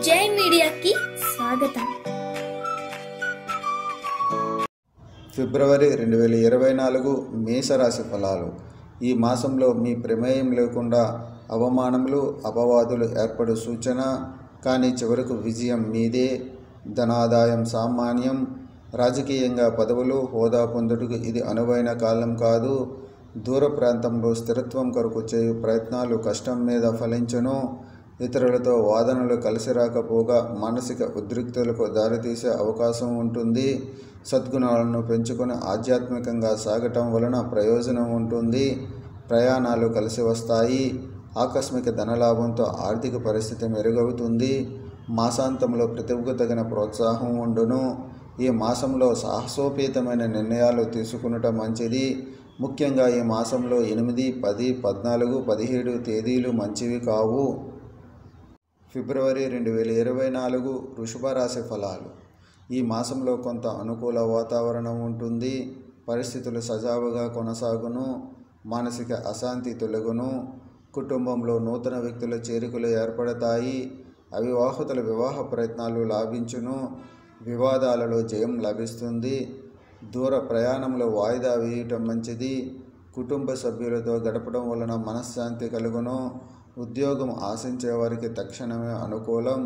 జై మీడియాకి స్వాగతం. ఫిబ్రవరి 2024 మేషరాశి ఫలాలు. ఈ మాసంలో మీ ప్రమేయం లేకుండా అవమానములు, అపవాదులు ఏర్పడు సూచన. కానీ చివరకు విజయం మీదే. ధనాదాయం సామాన్యం. రాజకీయంగా పదవులు, హోదా పొందుటకు ఇది అనువైన కాలం కాదు. దూర ప్రాంతంలో స్థిరత్వం కొరకు చేయు ప్రయత్నాలు కష్టం మీద ఫలించును. ఇతరులతో వాదనలు కలిసి రాకపోగా మానసిక ఉద్రిక్తలకు దారితీసే అవకాశం ఉంటుంది. సద్గుణాలను పెంచుకొని ఆధ్యాత్మికంగా సాగటం వలన ప్రయోజనం ఉంటుంది. ప్రయాణాలు కలిసి వస్తాయి. ఆకస్మిక ధనలాభంతో ఆర్థిక పరిస్థితి మెరుగవుతుంది. మాసాంతంలో ప్రతిభకు తగిన ప్రోత్సాహం ఉండును. ఈ మాసంలో సాహసోపేతమైన నిర్ణయాలు తీసుకునటం మంచిది. ముఖ్యంగా ఈ మాసంలో 8, 10, 14, 17 తేదీలు మంచివి కావు. ఫిబ్రవరి 2024 వృషభ రాశి ఫలాలు. ఈ మాసంలో కొంత అనుకూల వాతావరణం ఉంటుంది. పరిస్థితులు సజావుగా కొనసాగును. మానసిక అశాంతి తొలగును. కుటుంబంలో నూతన వ్యక్తుల చేరికలు ఏర్పడతాయి. అవివాహితుల వివాహ ప్రయత్నాలు లాభించును. వివాదాలలో జయం లభిస్తుంది. దూర ప్రయాణంలో వాయిదా వేయటం మంచిది. కుటుంబ సభ్యులతో గడపడం వలన మనశ్శాంతి కలుగును. ఉద్యోగం ఆశించే వారికి తక్షణమే అనుకూలం.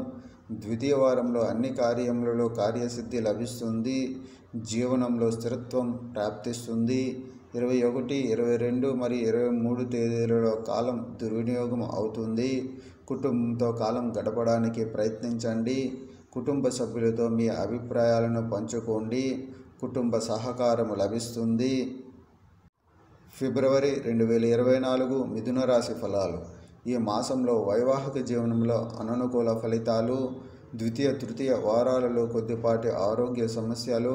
ద్వితీయ వారంలో అన్ని కార్యములలో కార్యసిద్ధి లభిస్తుంది. జీవనంలో స్థిరత్వం ప్రాప్తిస్తుంది. 21, 22 మరియు 23 తేదీలలో కాలం దుర్వినియోగం అవుతుంది. కుటుంబంతో కాలం గడపడానికి ప్రయత్నించండి. కుటుంబ సభ్యులతో మీ అభిప్రాయాలను పంచుకోండి. కుటుంబ సహకారం లభిస్తుంది. ఫిబ్రవరి 2024 మిథున రాశి ఫలాలు. ఈ మాసంలో వైవాహిక జీవనంలో అననుకూల ఫలితాలు. ద్వితీయ, తృతీయ వారాలలో కొద్దిపాటి ఆరోగ్య సమస్యలు,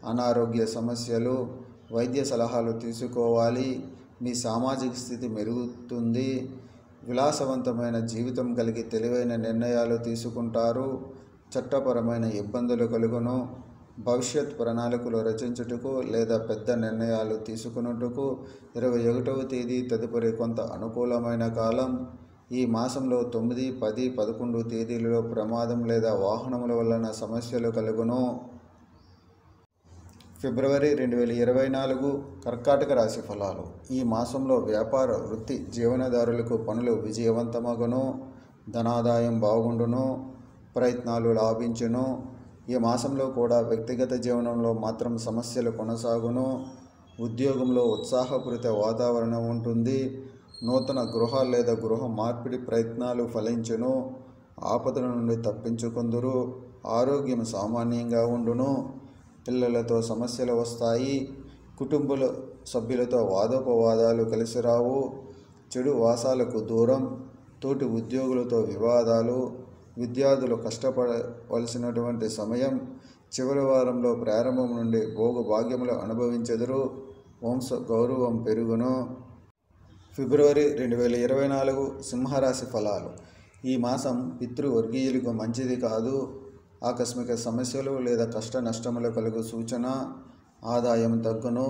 అనారోగ్య సమస్యలు. వైద్య సలహాలు తీసుకోవాలి. మీ సామాజిక స్థితి మెరుగుతుంది. విలాసవంతమైన జీవితం కలిగి తెలివైన నిర్ణయాలు తీసుకుంటారు. చట్టపరమైన ఇబ్బందులు కలుగును. భవిష్యత్ ప్రణాళికలు రచించుటకు లేదా పెద్ద నిర్ణయాలు తీసుకున్నట్టుకు 21వ తేదీ తదుపరి కొంత అనుకూలమైన కాలం. ఈ మాసంలో 9, 10, 11 తేదీలలో ప్రమాదం లేదా వాహనముల వలన సమస్యలు కలుగును. ఫిబ్రవరి 2024 కర్కాటక రాశి ఫలాలు. ఈ మాసంలో వ్యాపార, వృత్తి జీవనదారులకు పనులు విజయవంతమగును. ధనాదాయం బాగుండును. ప్రయత్నాలు లాభించును. ఈ మాసంలో కూడా వ్యక్తిగత జీవనంలో మాత్రం సమస్యలు కొనసాగును. ఉద్యోగంలో ఉత్సాహపూరిత వాతావరణం ఉంటుంది. నూతన గృహ లేదా గృహ మార్పిడి ప్రయత్నాలు ఫలించును. ఆపదల నుండి తప్పించుకుందురు. ఆరోగ్యం సామాన్యంగా ఉండును. పిల్లలతో సమస్యలు వస్తాయి. కుటుంబ సభ్యులతో వాదోపవాదాలు కలిసి రావు. చెడు వాసాలకు దూరం. తోటి ఉద్యోగులతో వివాదాలు. విద్యార్థులు కష్టపడవలసినటువంటి సమయం. చివరి వారంలో ప్రారంభం నుండి భోగ భాగ్యములు అనుభవించెదరు. వంశ గౌరవం పెరుగును. ఫిబ్రవరి 2024 సింహరాశి ఫలాలు. ఈ మాసం పితృవర్గీయులకు మంచిది కాదు. ఆకస్మిక సమస్యలు లేదా కష్ట నష్టములు కలుగు సూచన. ఆదాయం తగ్గును.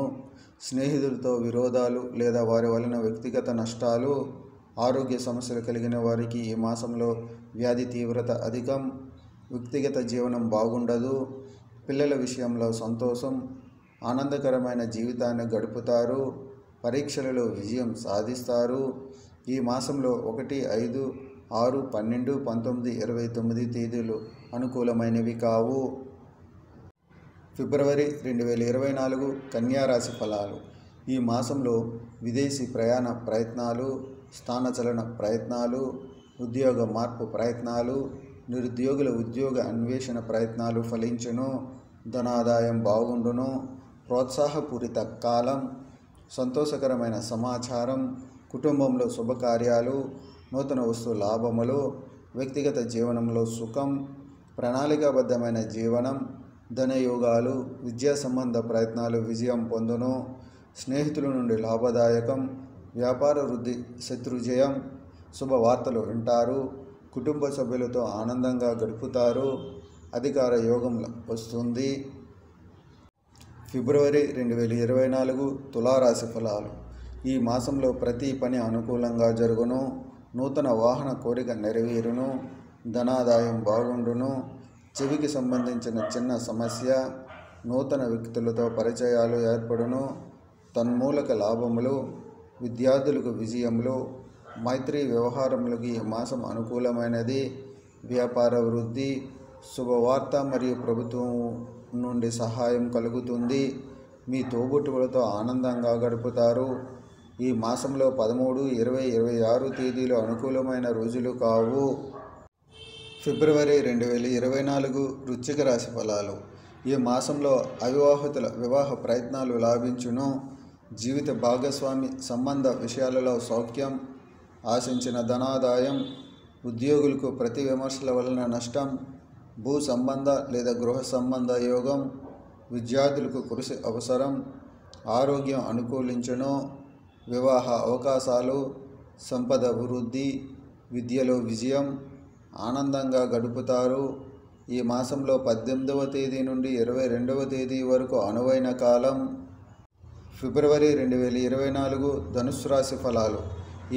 స్నేహితులతో విరోధాలు లేదా వారి వలన వ్యక్తిగత నష్టాలు. ఆరోగ్య సమస్యలు కలిగిన వారికి ఈ మాసంలో వ్యాధి తీవ్రత అధికం. వ్యక్తిగత జీవనం బాగుండదు. పిల్లల విషయంలో సంతోషం. ఆనందకరమైన జీవితాన్ని గడుపుతారు. పరీక్షలలో విజయం సాధిస్తారు. ఈ మాసంలో 1, 5, 6, 12, 19, 29 తేదీలు అనుకూలమైనవి కావు. ఫిబ్రవరి 2024 కన్యా రాశి ఫలాలు. ఈ మాసంలో విదేశీ ప్రయాణ ప్రయత్నాలు, స్థానచలన ప్రయత్నాలు, ఉద్యోగ మార్పు ప్రయత్నాలు, నిరుద్యోగుల ఉద్యోగ అన్వేషణ ప్రయత్నాలు ఫలించును. ధనాదాయం బాగుండును. ప్రోత్సాహపూరిత కాలం. సంతోషకరమైన సమాచారం. కుటుంబంలో శుభకార్యాలు. నూతన వస్తు లాభములు. వ్యక్తిగత జీవనంలో సుఖం. ప్రణాళికాబద్ధమైన జీవనం. ధనయోగాలు. విద్యా సంబంధ ప్రయత్నాలు విజయం పొందును. స్నేహితుల నుండి లాభదాయకం. వ్యాపార వృద్ధి, శత్రుజయం. శుభవార్తలు వింటారు. కుటుంబ సభ్యులతో ఆనందంగా గడుపుతారు. అధికార యోగం వస్తుంది. ఫిబ్రవరి 2024 తులారాశి ఫలాలు. ఈ మాసంలో ప్రతి పని అనుకూలంగా జరుగును. నూతన వాహన కోరిక నెరవేరును. ధనాదాయం బాగుండును. చెవికి సంబంధించిన చిన్న సమస్య, నూతన వ్యక్తులతో పరిచయాలు ఏర్పడును. తన్మూలక లాభములు, విద్యార్థులకు విజయములు, మైత్రి వ్యవహారములకు ఈ మాసం అనుకూలమైనది. వ్యాపార వృద్ధి, శుభవార్త మరియు ప్రభుత్వం నుండి సహాయం కలుగుతుంది. మీ తోబుట్టువులతో ఆనందంగా గడుపుతారు. ఈ మాసంలో 13, 20, 26 తేదీలు అనుకూలమైన రోజులు కావు. ఫిబ్రవరి 2024 వృశ్చిక రాశి ఫలాలు. ఈ మాసంలో అవివాహితుల వివాహ ప్రయత్నాలు లాభించును. జీవిత భాగస్వామి సంబంధ విషయాలలో సౌఖ్యం, ఆశించిన ధనాదాయం, ఉద్యోగులకు ప్రతి విమర్శల వలన నష్టం, భూ సంబంధ లేదా గృహ సంబంధ యోగం, విద్యార్థులకు కృషి అవసరం, ఆరోగ్యం అనుకూలించును. వివాహ అవకాశాలు, సంపద వృద్ధి, విద్యలో విజయం, ఆనందంగా గడుపుతారు. ఈ మాసంలో 18వ తేదీ నుండి 22వ తేదీ వరకు అనువైన కాలం. ఫిబ్రవరి 2024 ధనుస్సు రాశి ఫలాలు.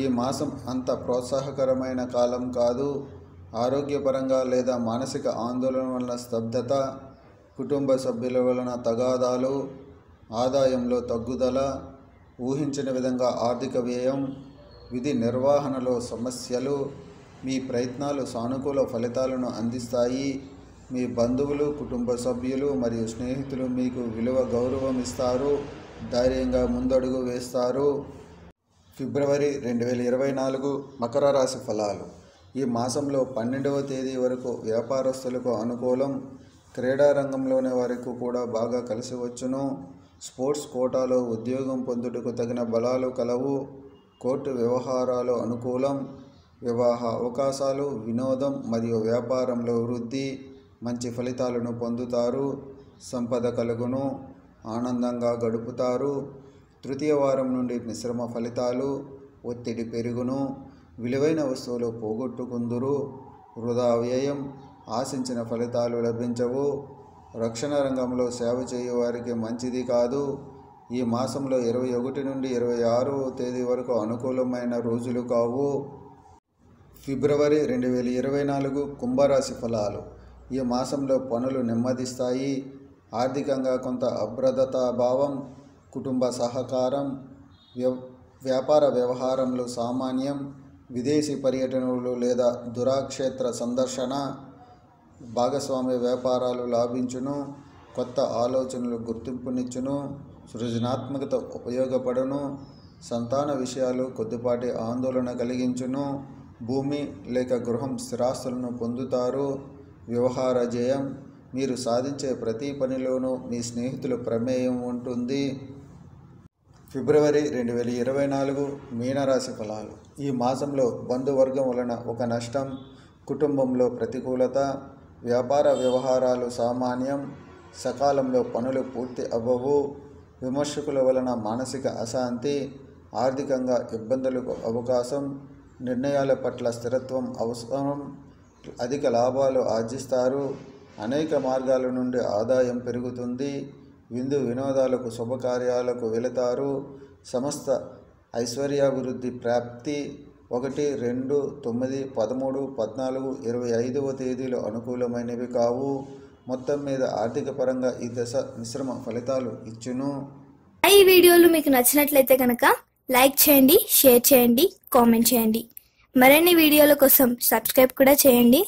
ఈ మాసం అంత ప్రోత్సాహకరమైన కాలం కాదు. ఆరోగ్యపరంగా లేదా మానసిక ఆందోళన వలన స్తబ్దత, కుటుంబ సభ్యుల వలన తగాదాలు, ఆదాయంలో తగ్గుదల, ఊహించిన విధంగా ఆర్థిక వ్యయం, విధి నిర్వహణలో సమస్యలు. మీ ప్రయత్నాలు సానుకూల ఫలితాలను అందిస్తాయి. మీ బంధువులు, కుటుంబ సభ్యులు మరియు స్నేహితులు మీకు విలువ గౌరవం ఇస్తారు. ధైర్యంగా ముందడుగు వేస్తారు. ఫిబ్రవరి 2024 మకర రాశి ఫలాలు. ఈ మాసంలో 12వ తేదీ వరకు వ్యాపారస్తులకు అనుకూలం. క్రీడా రంగంలోని వారికి కూడా బాగా కలిసి వచ్చును. స్పోర్ట్స్ కోటాలో ఉద్యోగం పొందుటకు తగిన బలాలు కలవు. కోర్టు వ్యవహారాలు అనుకూలం. వివాహ అవకాశాలు, వినోదం మరియు వ్యాపారంలో వృద్ధి, మంచి ఫలితాలను పొందుతారు. సంపద కలుగును. ఆనందంగా గడుపుతారు. తృతీయ వారం నుండి మిశ్రమ ఫలితాలు, ఒత్తిడి పెరుగును. విలువైన వస్తువులు పోగొట్టుకుందురు. వృధా వ్యయం, ఆశించిన ఫలితాలు లభించవు. రక్షణ రంగంలో సేవ చేయువారికి మంచిది కాదు. ఈ మాసంలో 21 నుండి 26వ తేదీ వరకు అనుకూలమైన రోజులు కావు. ఫిబ్రవరి 2024 కుంభరాశి ఫలాలు. ఈ మాసంలో పనులు నెమ్మదిస్తాయి. ఆర్థికంగా కొంత అభద్రతాభావం, కుటుంబ సహకారం, వ్యాపార వ్యవహారంలో సామాన్యం, విదేశీ పర్యటనలు లేదా దురాక్షేత్ర సందర్శన, భాగస్వామ్య వ్యాపారాలు లాభించును. కొత్త ఆలోచనలు గుర్తింపునిచ్చును. సృజనాత్మకత ఉపయోగపడును. సంతాన విషయాలు కొద్దిపాటి ఆందోళన కలిగించును. భూమి లేక గృహం స్థిరాస్తులను పొందుతారు. వ్యవహార జయం, మీరు సాధించే ప్రతి పనిలోనూ మీ స్నేహితుల ప్రమేయం ఉంటుంది. ఫిబ్రవరి 2024 మీనరాశి ఫలాలు. ఈ మాసంలో బంధువర్గం వలన ఒక నష్టం, కుటుంబంలో ప్రతికూలత, వ్యాపార వ్యవహారాలు సామాన్యం, సకాలంలో పనులు పూర్తి అవ్వవు. విమర్శకుల వలన మానసిక అశాంతి, ఆర్థికంగా ఇబ్బందులకు అవకాశం, నిర్ణయాల పట్ల స్థిరత్వం అవసరం, అధిక లాభాలు ఆర్జిస్తారు. అనేక మార్గాల నుండి ఆదాయం పెరుగుతుంది. విందు వినోదాలకు, శుభకార్యాలకు వెళతారు. సమస్త ఐశ్వర్యాభివృద్ధి ప్రాప్తి. 1, 2, 9, 13, 14, 25వ తేదీలు అనుకూలమైనవి కావు. మొత్తం మీద ఆర్థిక పరంగా ఈ దశ మిశ్రమ ఫలితాలు ఇచ్చును. ఈ వీడియోలు మీకు నచ్చినట్లయితే కనుక లైక్ చేయండి, షేర్ చేయండి, కామెంట్ చేయండి. మరిన్ని వీడియోల కోసం సబ్స్క్రైబ్ కూడా చేయండి.